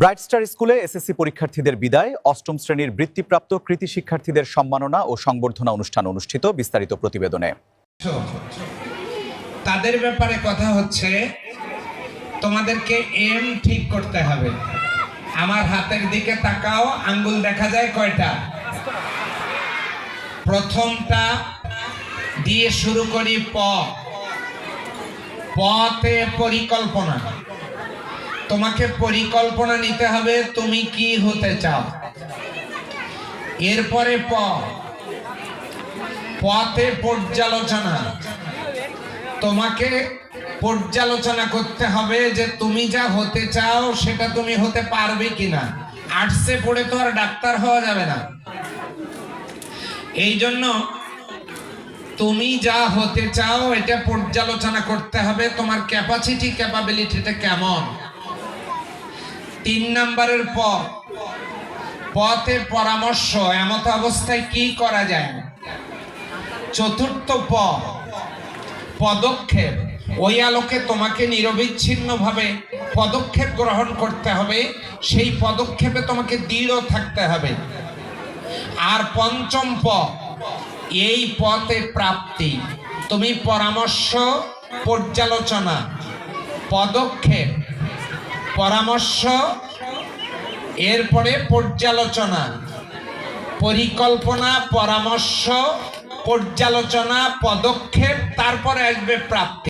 Bright star স্কুলে SSC পরীক্ষার্থীদের বিদায়, অষ্টম শ্রেণীর বৃত্তিপ্রাপ্ত কৃতি শিক্ষার্থীদের সম্মাননা ও সংবর্ধনা অনুষ্ঠান অনুষ্ঠিত। বিস্তারিত প্রতিবেদনে। তাদের ব্যাপারে কথা হচ্ছে, তোমাদেরকে এম ঠিক করতে হবে। আমার হাতের দিকে তাকাও, আঙ্গুল দেখা যায় কয়টা? প্রথমটা দিয়ে শুরু করি, পতে পরিকল্পনা। তোমাকে পরিকল্পনা নিতে হবে তুমি কি হতে চাও। এরপরে পথে পর্যালোচনা। তোমাকে পর্যালোচনা করতে হবে যে তুমি যা হতে চাও সেটা তুমি হতে পারবে কিনা। আর্টসে পড়ে তো আর ডাক্তার হওয়া যাবে না। এই জন্য তুমি যা হতে চাও এটা পর্যালোচনা করতে হবে, তোমার ক্যাপাসিটি ক্যাপাবিলিটিটা কেমন। 3 নম্বরের পথে পরামর্শ, এমত অবস্থায় কি করা যায়। চতুর্থ পদক্ষেপ, ওই আলোকে তোমাকে নিরবিচ্ছিন্নভাবে পদক্ষেপ গ্রহণ করতে হবে, সেই পদক্ষেপে তোমাকে দৃঢ় থাকতে হবে। আর পঞ্চম এই পথে প্রাপ্তি। তুমি পরামর্শ, পর্যালোচনা, পদক্ষেপ, পরামর্শ, এরপরে পর্যালোচনা, পরিকল্পনা, পরামর্শ, পর্যালোচনা, পদক্ষেপ, তারপরে আসবে প্রাপ্তি।